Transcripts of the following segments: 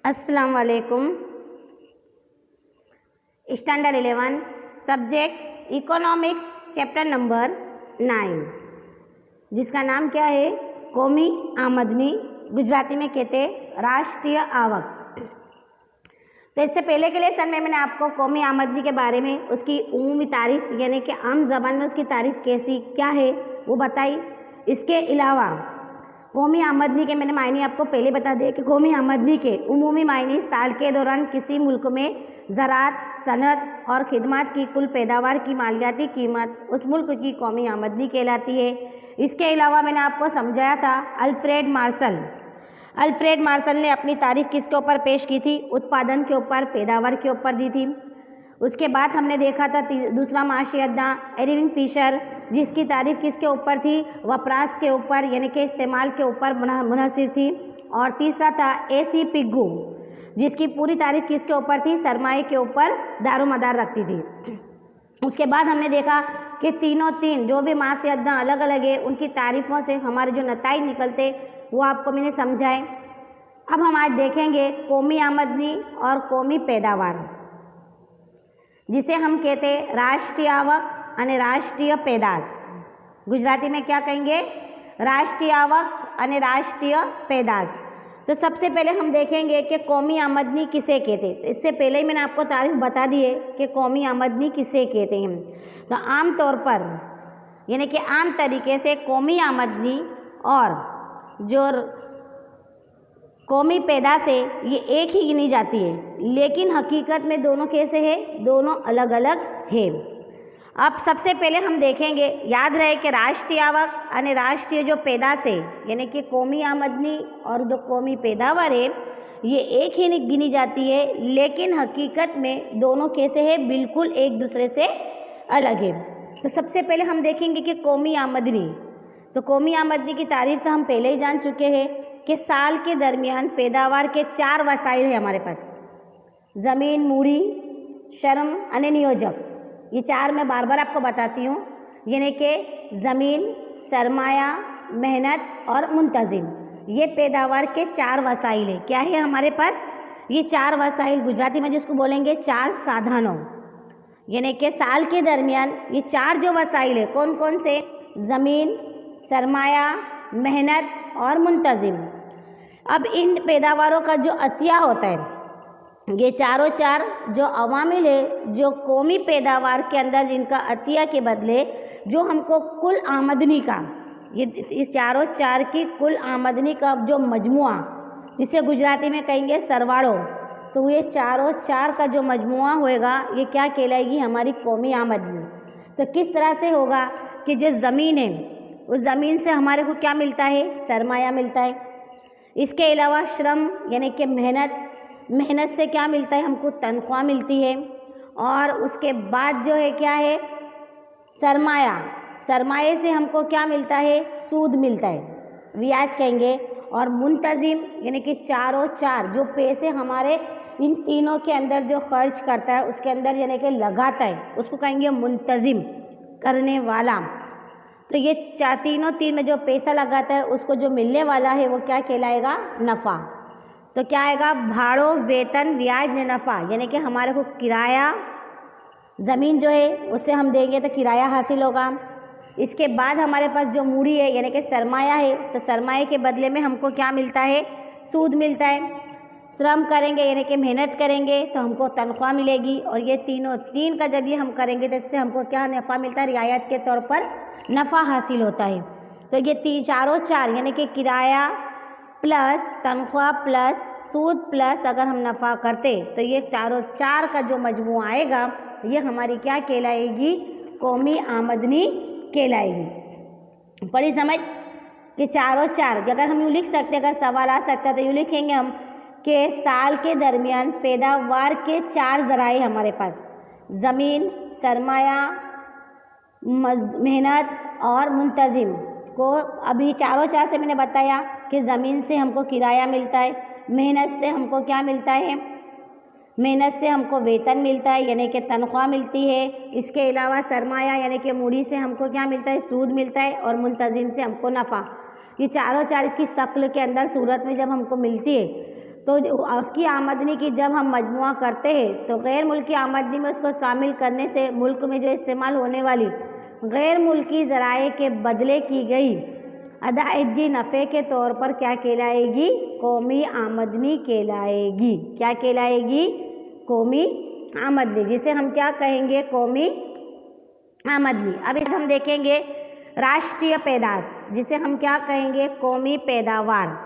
अस्सलाम वालेकुम। Standard 11 subject economics chapter number 9 जिसका नाम क्या है, कौमी आमदनी, गुजराती में कहते राष्ट्रीय आवक। तो इससे पहले के लेसन में मैंने आपको कौमी आमदनी के बारे में उसकी उमूमी तारीफ़ यानी कि आम ज़बान में उसकी तारीफ़ कैसी क्या है वो बताई। इसके अलावा कौमी आमदनी के मैंने मायने आपको पहले बता दिए कि कौमी आमदनी के उमूमी मायने साल के दौरान किसी मुल्क में ज़राअत, सनत और खिदमत की कुल पैदावार की मालियाती कीमत उस मुल्क की कौमी आमदनी कहलाती है। इसके अलावा मैंने आपको समझाया था अल्फ्रेड मार्शल ने अपनी तारीफ़ किसके ऊपर पेश की थी, उत्पादन के ऊपर, पैदावार के ऊपर दी थी। उसके बाद हमने देखा था दूसरा माशियद्दा एरविन फिशर, जिसकी तारीफ़ किसके ऊपर थी, वपराश के ऊपर यानी कि इस्तेमाल के ऊपर मुनहसर थी। और तीसरा था AC पिग्गू, जिसकी पूरी तारीफ़ किसके ऊपर थी, सरमाए के ऊपर दारोमदार रखती थी। उसके बाद हमने देखा कि तीन जो भी माशियद्दा अलग अलग है उनकी तारीफ़ों से हमारे जो नताइज निकलते वो आपको मैंने समझाए। अब हम आज देखेंगे कौमी आमदनी और कौमी पैदावार, जिसे हम कहते हैं राष्ट्रीय आवक અને राष्ट्रीय पैदाश। गुजराती में क्या कहेंगे, राष्ट्रीय आवक અને राष्ट्रीय पैदाश। तो सबसे पहले हम देखेंगे कि कौमी आमदनी किसे कहते हैं। तो इससे पहले ही मैंने आपको तारीफ बता दी है कि कौमी आमदनी किसे कहते हैं। तो आम तौर पर यानी कि आम तरीके से कौमी आमदनी और जो कौमी पैदाश है ये एक ही गिनी जाती है, लेकिन हकीकत में दोनों कैसे है, दोनों अलग अलग है। अब सबसे पहले हम देखेंगे, याद रहे कि राष्ट्रीय आवक और राष्ट्रीय जो पैदाश है यानी कि कौमी आमदनी और जो कौमी पैदावार है ये एक ही गिनी जाती है, लेकिन हकीकत में दोनों कैसे है, बिल्कुल एक दूसरे से अलग है। तो सबसे पहले हम देखेंगे कि कौमी आमदनी। तो कौमी आमदनी की तारीफ तो हम पहले ही जान चुके हैं कि साल के दरमियान पैदावार के 4 वसाइल है हमारे पास, ज़मीन, मूड़ी, श्रम और नियोजक। ये 4 मैं बार बार आपको बताती हूँ, यानी कि ज़मीन, सरमाया, मेहनत और मुंतज़िम, ये पैदावार के 4 वसाइल है। क्या है हमारे पास, ये 4 वसाइल, गुजराती में जिसको बोलेंगे 4 साधनों, यानी कि साल के दरमियान ये 4 जो वसाइल है कौन कौन से, ज़मीन, सरमाया, मेहनत और मुंतज़िम। अब इन पैदावारों का जो अतिया होता है, ये चारों 4 जो अवामिल है जो कौमी पैदावार के अंदर जिनका अतिया के बदले जो हमको कुल आमदनी का, ये इस चारों 4 की कुल आमदनी का जो मजमुआ, जिसे गुजराती में कहेंगे सरवाड़ो, तो ये चारों 4 का जो मजमुआ होएगा ये क्या कहलाएगी, हमारी कौमी आमदनी। तो किस तरह से होगा कि जो ज़मीन है उस ज़मीन से हमारे को क्या मिलता है, सरमाया मिलता है। इसके अलावा श्रम यानी कि मेहनत से क्या मिलता है, हमको तनख्वाह मिलती है। और उसके बाद जो है क्या है, सरमाए से हमको क्या मिलता है, सूद मिलता है, ब्याज कहेंगे। और मुंतज़िम यानी कि चारों 4 जो पैसे हमारे इन तीनों के अंदर जो खर्च करता है उसके अंदर यानी कि लगाता है, उसको कहेंगे मुंतज़िम, करने वाला। तो ये तीन में जो पैसा लगाता है उसको जो मिलने वाला है वो क्या कहलाएगा, नफ़ा। तो क्या आएगा, भाड़ो, वेतन, ब्याज ने नफ़ा, यानी कि हमारे को किराया, ज़मीन जो है उससे हम देंगे तो किराया हासिल होगा। इसके बाद हमारे पास जो मूड़ी है यानी कि सरमाया है, तो सरमाए के बदले में हमको क्या मिलता है, सूद मिलता है। श्रम करेंगे यानी कि मेहनत करेंगे तो हमको तनख्वाह मिलेगी। और ये तीन का जब ये हम करेंगे तो इससे हमको क्या नफ़ा मिलता है, रियायत के तौर पर नफ़ा हासिल होता है। तो ये चारों 4 यानी कि किराया प्लस तनख्वाह प्लस सूद प्लस अगर हम नफ़ा करते तो ये चारों 4 का जो मजमू आएगा ये हमारी क्या कहलाएगी, कौमी आमदनी कहलाएगी। बड़ी समझ कि चारों 4 अगर हम यूँ लिख सकते, अगर सवाल आ सकता है तो यूँ लिखेंगे हम कि साल के दरमियान पैदावार के 4 ज़राए हमारे पास, ज़मीन, सरमाया, मेहनत और मुंतज़िम को। अभी चारों 4 से मैंने बताया कि ज़मीन से हमको किराया मिलता है, मेहनत से हमको क्या मिलता है, मेहनत से हमको वेतन मिलता है यानी कि तनख्वाह मिलती है। इसके अलावा सरमाया यानी कि मूड़ी से हमको क्या मिलता है, सूद मिलता है। और मुंतज़िम से हमको नफ़ा। ये चारों 4 इसकी शक्ल के अंदर सूरत में जब हमको मिलती है तो उसकी आमदनी की जब हम मजमुआ करते हैं तो गैर मुल्की आमदनी में उसको शामिल करने से मुल्क में जो इस्तेमाल होने वाली गैर मुल्की ज़राए के बदले की गई अदायगी नफ़े के तौर पर क्या कहलाएगी? कौमी आमदनी कहलाएगी। क्या कहलाएगी? कौमी आमदनी, जिसे हम क्या कहेंगे? कौमी आमदनी। अब इसे हम देखेंगे राष्ट्रीय पैदाश, जिसे हम क्या कहेंगे? कौमी पैदावार।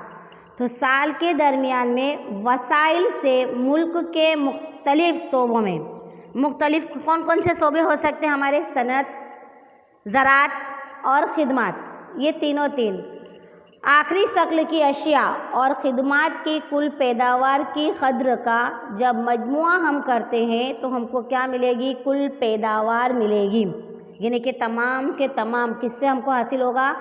तो साल के दरमियान में वसाइल से मुल्क के मुख्तलिफ शोबों में, मुख्तलिफ कौन कौन से शोबे हो सकते हैं हमारे? सनत, ज़राअत और ख़िदमत, ये तीनों तीन। आखिरी शक्ल की अशिया और ख़िदमत की कुल पैदावार की कद्र का जब मजमुआ हम करते हैं तो हमको क्या मिलेगी? कुल पैदावार मिलेगी। यानी कि तमाम के तमाम किससे हमको हासिल होगा?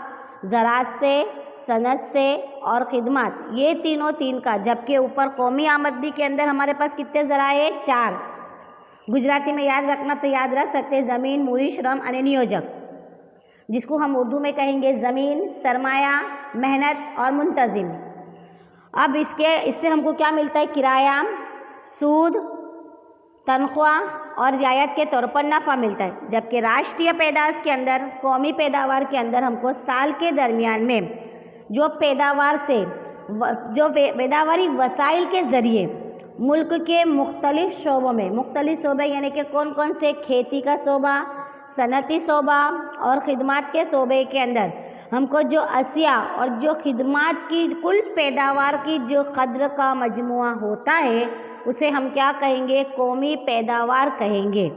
ज़राअत से, सनत से और ख़िदमत, ये तीनों तीन का। जबकि ऊपर कौमी आमदनी के अंदर हमारे पास कितने ज़राए? 4। गुजराती में याद रखना तो याद रख सकते हैं ज़मीन, मूरी, श्रम और नियोजक, जिसको हम उर्दू में कहेंगे ज़मीन, सरमाया, मेहनत और मुंतज़िम। अब इससे हमको क्या मिलता है? किराया, सूद, तनख्वाह और रियायत के तौर पर नफ़ा मिलता है। जबकि राष्ट्रीय पैदाश के अंदर, कौमी पैदावार के अंदर हमको साल के दरमियान में जो पैदावारी वसाइल के ज़रिए मुल्क के मुख्तलिफ शोबों में, मुख्तलिफ शोबे यानी कि कौन कौन से? खेती का शोबा, सनती शोबा और ख़िदमत के शोबे के अंदर हमको जो अशिया और जो ख़िदमत की कुल पैदावार की जो कद्र का मजमुआ होता है उसे हम क्या कहेंगे? कौमी पैदावार कहेंगे।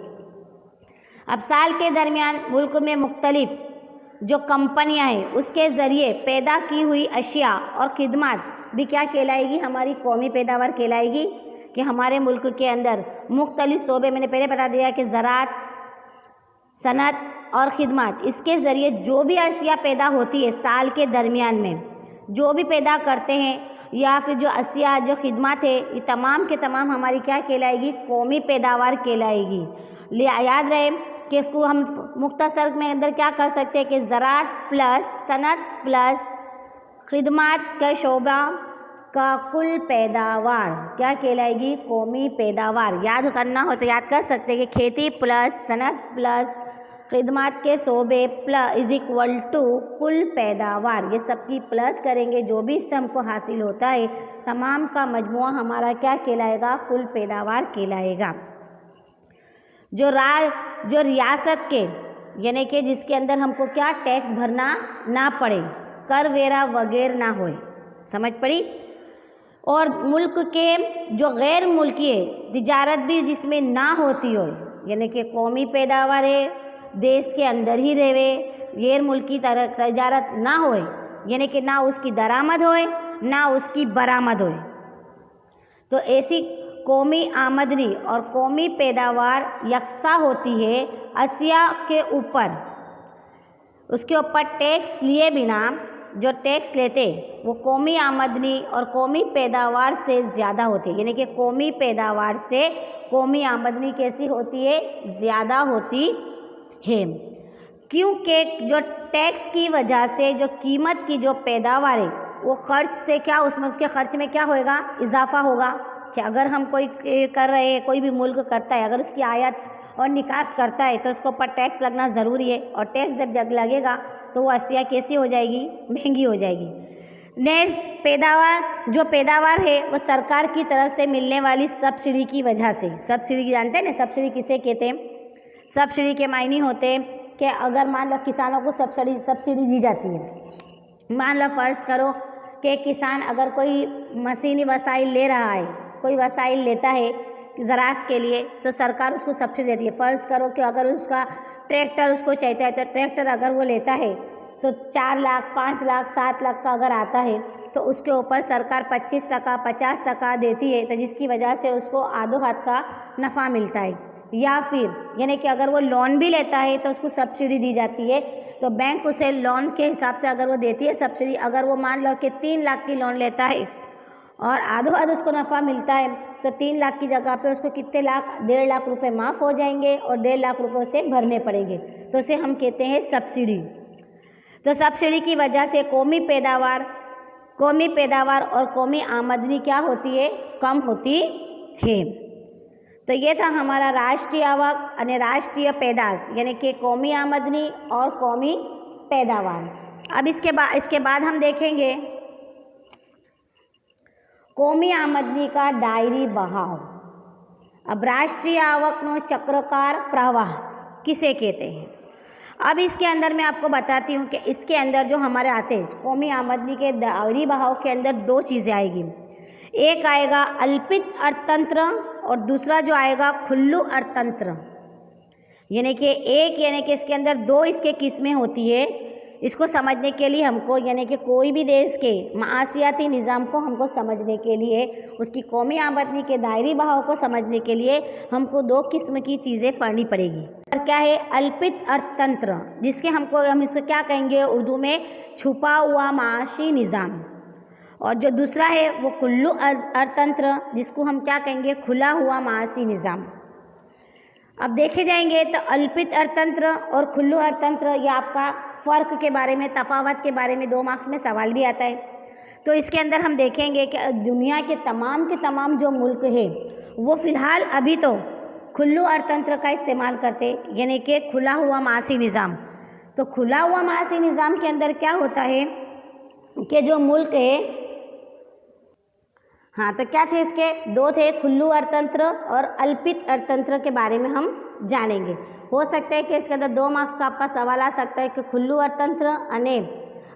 अब साल के दरमियान मुल्क में मुख्तलिफ जो कंपनियां हैं उसके ज़रिए पैदा की हुई अशिया और ख़िदमत भी क्या कहलाएगी? हमारी कौमी पैदावार कहलाएगी। कि हमारे मुल्क के अंदर मुख्तलिफ शोबे, मैंने पहले बता दिया कि ज़राअत, सनत और ख़िदमत, इसके ज़रिए जो भी अशिया पैदा होती है साल के दरमियान में, जो भी पैदा करते हैं या फिर जो अशिया जो ख़िदमत है, ये तमाम के तमाम हमारी क्या कहलाएगी? कौमी पैदावार कहलाएगी। याद रहे कि इसको हम मुख्तसर में अंदर क्या कर सकते हैं कि ज़राअत प्लस सनत प्लस ख़िदमत का शोबा का कुल पैदावार क्या कहलाएगी? कौमी पैदावार। याद करना हो तो याद कर सकते हैं कि खेती प्लस सनत प्लस ख़िदमत के शोबे प्लस इज इक्वल टू कुल पैदावार। ये सब की प्लस करेंगे, जो भी इससे हमको हासिल होता है तमाम का मजमुआ हमारा क्या कहलाएगा? कुल पैदावार कहलाएगा। जो रियासत के यानी कि जिसके अंदर हमको क्या? टैक्स भरना ना पड़े, कर वेरा वगैरह ना होए, समझ पड़ी? और मुल्क के जो गैर मुल्की है तिजारत भी जिसमें ना होती हो, यानी कि कौमी पैदावार है, देश के अंदर ही रहे, गैर मुल्की तिजारत ना होए, यानी कि ना उसकी दरामद होए ना उसकी बरामद होए। तो ऐसी कौमी आमदनी और कौमी पैदावार यकसा होती है अशिया के ऊपर, उसके ऊपर टैक्स लिए बिना जो टैक्स लेते वो कौमी आमदनी और कौमी पैदावार से ज़्यादा होती है। यानी कि कौमी पैदावार से कौमी आमदनी कैसी होती है? ज़्यादा होती है, क्योंकि जो टैक्स की वजह से जो कीमत की जो पैदावार है वो खर्च से क्या, उसमें उसके खर्च में क्या होएगा? इजाफा होगा। कि अगर हम कोई कर रहे हैं, कोई भी मुल्क करता है, अगर उसकी आयात और निकास करता है तो उसके ऊपर टैक्स लगना ज़रूरी है, और टैक्स जब लगेगा तो वो अशिया कैसी हो जाएगी? महंगी हो जाएगी। नेज़ जो पैदावार है वो सरकार की तरफ से मिलने वाली सब्सिडी की वजह से, सब्सिडी जानते हैं ना, सब्सिडी किसे कहते हैं? सब्सिडी के मायने होते हैं कि अगर मान लो किसानों को सब्सिडी दी जाती है, मान लो फ़र्ज़ करो कि किसान अगर कोई मशीनी वसाइल ले रहा है, कोई वसाइल लेता है ज़राअत के लिए, तो सरकार उसको सब्सिडी देती है। फ़र्ज़ करो कि अगर उसका ट्रैक्टर उसको चाहिए है, तो ट्रैक्टर अगर वो लेता है तो 4 लाख 5 लाख 7 लाख का अगर आता है तो उसके ऊपर सरकार 25% 50% देती है, तो जिसकी वजह से उसको आधो हाथ का नफ़ा मिलता है। या फिर यानी कि अगर वो लोन भी लेता है तो उसको सब्सिडी दी जाती है, तो बैंक उसे लोन के हिसाब से अगर वो देती है सब्सिडी, अगर वो मान लो कि 3 लाख की लोन लेता है और आधो आध उसको नफ़ा मिलता है, तो 3 लाख की जगह पे उसको कितने लाख? 1.5 लाख रुपए माफ़ हो जाएंगे और 1.5 लाख रुपए उसे भरने पड़ेंगे, तो उसे हम कहते हैं सब्सिडी। तो सब्सिडी की वजह से कौमी पैदावार कौमी पैदावार और कौमी आमदनी क्या होती है, कम होती है। तो ये था हमारा राष्ट्रीय आवक અને राष्ट्रीय पैदाश यानी कि कौमी आमदनी और कौमी पैदावार। अब इसके बाद हम देखेंगे कौमी आमदनी का डायरी बहाव। अब राष्ट्रीय आवकનો चक्रकार प्रवाह किसे कहते हैं। अब इसके अंदर मैं आपको बताती हूँ कि इसके अंदर जो हमारे आते हैं कौमी आमदनी के डायरी बहाव के अंदर दो चीज़ें आएगी। एक आएगा अल्पित अर्थतंत्र और दूसरा जो आएगा खुल्लू अर्थतंत्र। यानी कि इसके अंदर दो इसके किस्में होती है। इसको समझने के लिए हमको यानी कि कोई भी देश के माशियाती निज़ाम को हमको समझने के लिए, उसकी कौमी आमदनी के दायरी बहाव को समझने के लिए हमको दो किस्म की चीज़ें पढ़नी पड़ेगी। और क्या है अल्पित अर्थतंत्र, जिसके हम इसको क्या कहेंगे उर्दू में छुपा हुआ माशी निज़ाम, और जो दूसरा है वो खुल्लू अर्थतंत्र जिसको हम क्या कहेंगे खुला हुआ माशी निज़ाम। अब देखे जाएंगे तो अल्पित अर्थतंत्र और खुल्लू अर्थतंत्र, ये आपका फ़र्क के बारे में, तफावत के बारे में 2 मार्क्स में सवाल भी आता है। तो इसके अंदर हम देखेंगे कि दुनिया के तमाम जो मुल्क है वो फ़िलहाल अभी तो खुल्लू अर्थतंत्र का इस्तेमाल करते, यानी कि खुला हुआ माशी निज़ाम। तो खुला हुआ माशी निज़ाम के अंदर क्या होता है कि जो मुल्क है, हाँ तो क्या थे इसके दो थे, खुल्लू अर्थतंत्र और अल्पित अर्थतंत्र के बारे में हम जानेंगे। हो सकता है कि इसके अंदर 2 मार्क्स का आपका सवाल आ सकता है कि खुल्लू अर्थतंत्र અને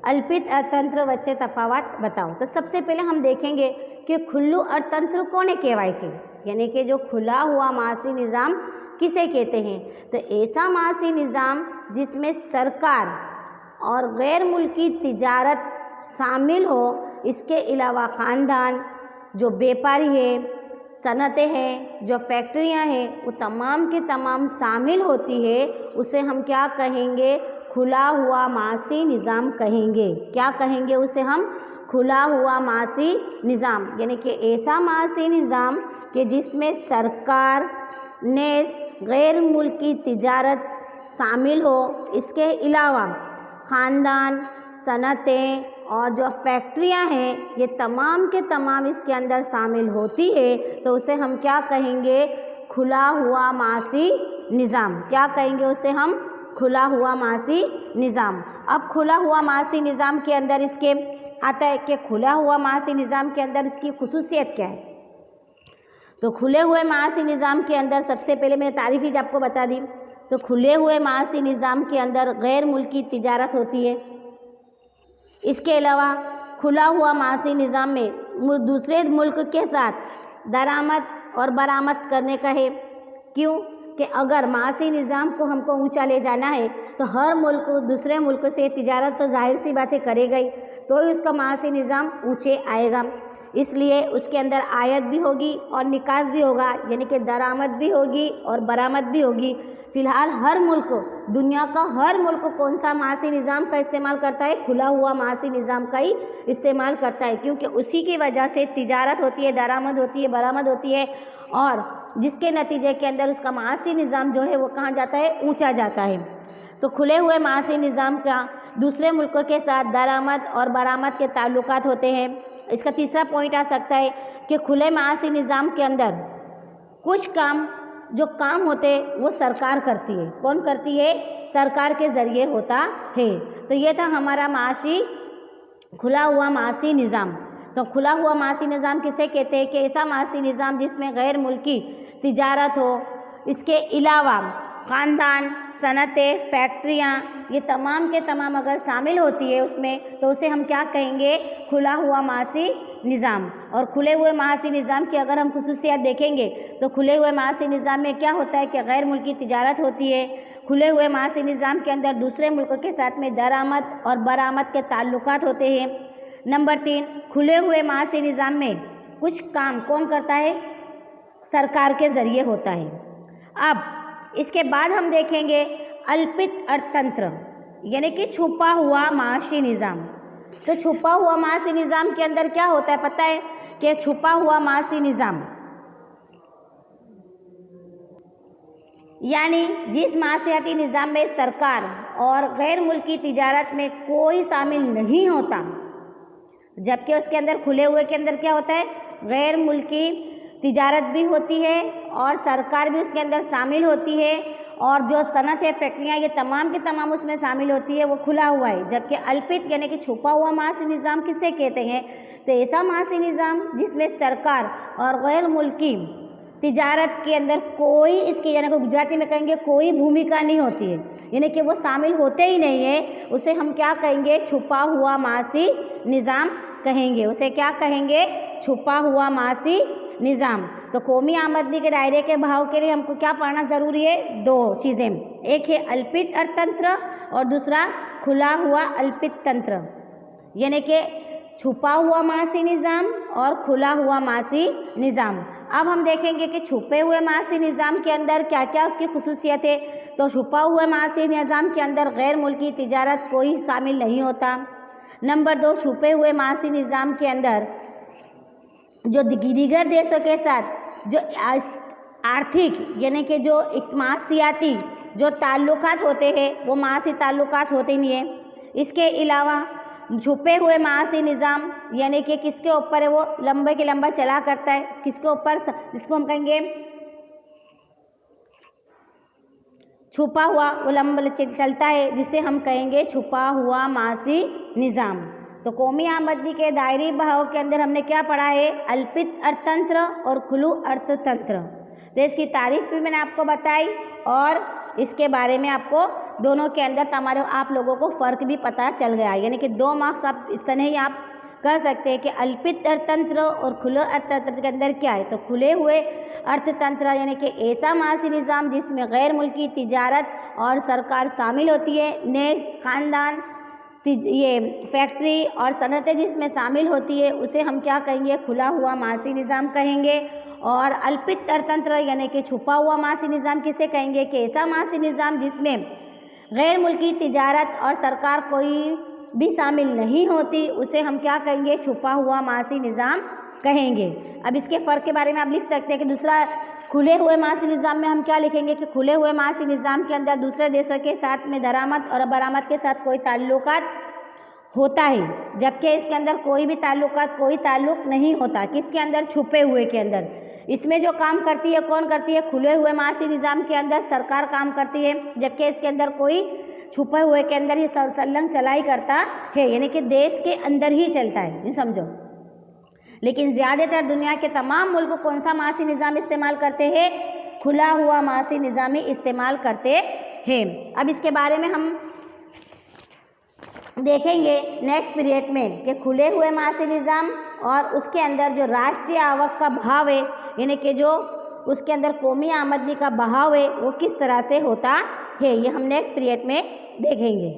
अल्पित अर्थतंत्र वच्चे तफावत बताओ। तो सबसे पहले हम देखेंगे कि खुल्लू अर्थतंत्र कोने कहवाय छे, यानी कि जो खुला हुआ माशी निज़ाम किसे कहते हैं। तो ऐसा माशी निज़ाम जिसमें सरकार और गैर मुल्की तिजारत शामिल हो, इसके अलावा ख़ानदान, जो व्यापारी है, सनतें हैं, जो फैक्ट्रियां हैं, वो तमाम के तमाम शामिल होती है, उसे हम क्या कहेंगे खुला हुआ माशी निज़ाम कहेंगे। क्या कहेंगे उसे हम खुला हुआ माशी निज़ाम, यानी कि ऐसा माशी निज़ाम कि जिसमें सरकार ने गैर मुल्की तिजारत शामिल हो, इसके अलावा ख़ानदान, सनतें और जो फैक्ट्रियां हैं ये तमाम के तमाम इसके अंदर शामिल होती है, तो उसे हम क्या कहेंगे खुला हुआ माशी निज़ाम। क्या कहेंगे उसे हम खुला हुआ माशी निज़ाम। अब खुला हुआ माशी निज़ाम के अंदर इसके आता है कि खुला हुआ माशी निज़ाम के अंदर इसकी खुसूसियत क्या है। तो खुले हुए माशी निज़ाम के अंदर सबसे पहले मैंने तारीफ़ ही आपको बता दी। तो खुले हुए माशी निज़ाम के अंदर गैर मुल्की तिजारत होती है। इसके अलावा खुला हुआ माशी निज़ाम में दूसरे मुल्क के साथ दरामद और बरामद करने का है। क्यों कि अगर माशी निज़ाम को हमको ऊंचा ले जाना है तो हर मुल्क दूसरे मुल्क से तिजारत तो जाहिर सी बातें करेगा ही, तो ही उसका माशी निज़ाम ऊंचे आएगा। इसलिए उसके अंदर आयत भी होगी और निकास भी होगा, यानी कि दरामद भी होगी और बरामद भी होगी। फ़िलहाल हर मुल्क, दुनिया का हर मुल्क कौन सा माशी निज़ाम का इस्तेमाल करता है, खुला हुआ माशी निज़ाम का ही इस्तेमाल करता है, क्योंकि उसी की वजह से तिजारत होती है, दरामद होती है, बरामद होती है, और जिसके नतीजे के अंदर उसका माशी निज़ाम जो है वो कहाँ जाता है, ऊँचा जाता है। तो खुले हुए माशी निज़ाम का दूसरे मुल्कों के साथ दरामद और बरामद के ताल्लुकात होते हैं। इसका तीसरा पॉइंट आ सकता है कि खुले माशी निज़ाम के अंदर कुछ काम जो काम होते वो सरकार करती है। कौन करती है, सरकार के ज़रिए होता है। तो ये था हमारा माशी खुला हुआ माशी निज़ाम। तो खुला हुआ माशी निज़ाम किसे कहते हैं कि ऐसा माशी निज़ाम जिसमें गैर मुल्की तिजारत हो, इसके अलावा ख़ानदान, सनतें, फैक्ट्रियाँ, ये तमाम के तमाम अगर शामिल होती है उसमें, तो उसे हम क्या कहेंगे खुला हुआ माशी निज़ाम। और खुले हुए माशी निज़ाम की अगर हम खुसूसियत देखेंगे तो खुले हुए माशी निज़ाम में क्या होता है कि गैर मुल्की तिजारत होती है। खुले हुए माशी निज़ाम के अंदर दूसरे मुल्क के साथ में दरामद और बरामद के ताल्लुकात होते हैं। नंबर 3, खुले हुए माशी निज़ाम में कुछ काम कौन करता है, सरकार के ज़रिए होता है। अब इसके बाद हम देखेंगे अल्पित अर्थतंत्र, यानी कि छुपा हुआ माशी निज़ाम। तो छुपा हुआ माशी निज़ाम के अंदर क्या होता है पता है कि छुपा हुआ माशी निज़ाम यानी जिस माशियाती निज़ाम में सरकार और गैर मुल्की तिजारत में कोई शामिल नहीं होता, जबकि उसके अंदर खुले हुए के अंदर क्या होता है, गैर मुल्की तिजारत भी होती है और सरकार भी उसके अंदर शामिल होती है और जो सनत है, फैक्ट्रियाँ, ये तमाम के तमाम उसमें शामिल होती है, वो खुला हुआ है। जबकि अल्पित यानी कि छुपा हुआ माशी निज़ाम किसे कहते हैं, तो ऐसा माशी निज़ाम जिसमें सरकार और गैर मुल्की तिजारत के अंदर कोई इसकी, यानी कि गुजराती में कहेंगे कोई भूमिका नहीं होती है, यानी कि वो शामिल होते ही नहीं है, उसे हम क्या कहेंगे, छुपा हुआ माशी निज़ाम कहेंगे। उसे क्या कहेंगे, छुपा हुआ माशी निज़ाम। तो कौमी आमदनी के दायरे के बहाव के लिए हमको क्या पढ़ना ज़रूरी है, दो चीज़ें, एक है अल्पित अर्थतंत्र और दूसरा खुला हुआ अल्पित तंत्र, यानी कि छुपा हुआ माशी निज़ाम और खुला हुआ माशी निज़ाम। अब हम देखेंगे कि छुपे हुए माशी निज़ाम के अंदर क्या क्या उसकी खुसूसियत है। तो छुपा हुआ माशी निज़ाम के अंदर गैर मुल्की तिजारत कोई शामिल नहीं होता। नंबर 2, छुपे हुए माशी निज़ाम के अंदर जो दीगर देशों के साथ जो आर्थिक यानी कि जो एक माशियाती जो ताल्लुकात होते हैं वो माशी ताल्लुकात होते नहीं है। इसके अलावा छुपे हुए माशी निज़ाम यानी कि किसके ऊपर है, वो लंबे के लंबा चला करता है, किसके ऊपर, जिसको हम कहेंगे छुपा हुआ, वो लंबा चलता है, जिसे हम कहेंगे छुपा हुआ माशी निज़ाम। तो कौमी आमदनी के दायरी बहाव के अंदर हमने क्या पढ़ा है, अल्पित अर्थतंत्र और खुला अर्थतंत्र। तो इसकी तारीफ भी मैंने आपको बताई और इसके बारे में आपको दोनों के अंदर हमारे आप लोगों को फ़र्क भी पता चल गया, यानी कि 2 मार्क्स आप इस तरह ही आप कर सकते हैं कि अल्पित अर्थतंत्र और खुले अर्थतंत्र के अंदर क्या है। तो खुले हुए अर्थतंत्र यानी कि ऐसा माशी निज़ाम जिसमें गैर मुल्की तिजारत और सरकार शामिल होती है, नए ख़ानदान, ये फैक्ट्री और सनतें जिसमें शामिल होती है, उसे हम क्या कहेंगे, खुला हुआ माशी निज़ाम कहेंगे। और अल्पित अर्थतंत्र यानी कि छुपा हुआ माशी निज़ाम किसे कहेंगे, कि ऐसा माशी निज़ाम जिसमें गैर मुल्की तिजारत और सरकार कोई भी शामिल नहीं होती, उसे हम क्या कहेंगे, छुपा हुआ माशी निज़ाम कहेंगे। अब इसके फ़र्क के बारे में आप लिख सकते हैं कि दूसरा खुले हुए माशी निज़ाम में हम क्या लिखेंगे कि खुले हुए माशी निज़ाम के अंदर दूसरे देशों के साथ में दरामद और बरामद के साथ कोई ताल्लुकात होता है, जबकि इसके अंदर कोई भी ताल्लुकात, कोई ताल्लुक नहीं होता। किसके अंदर, छुपे हुए के अंदर। इसमें जो काम करती है कौन करती है, खुले हुए माशी निज़ाम के अंदर सरकार काम करती है, जबकि इसके अंदर कोई छुपे हुए के अंदर ही संलग्न चलाई करता है, यानी कि देश के अंदर ही चलता है, ये समझो। लेकिन ज़्यादातर दुनिया के तमाम मुल्क कौन सा माशी निज़ाम इस्तेमाल करते हैं, खुला हुआ माशी निज़ाम ही इस्तेमाल करते हैं। अब इसके बारे में हम देखेंगे नेक्स्ट पीरियड में कि खुले हुए माशी निज़ाम और उसके अंदर जो राष्ट्रीय आवक का बहाव है, यानी कि जो उसके अंदर कौमी आमदनी का बहाव है, वो किस तरह से होता है, ये हम नेक्स्ट पीरियड में देखेंगे।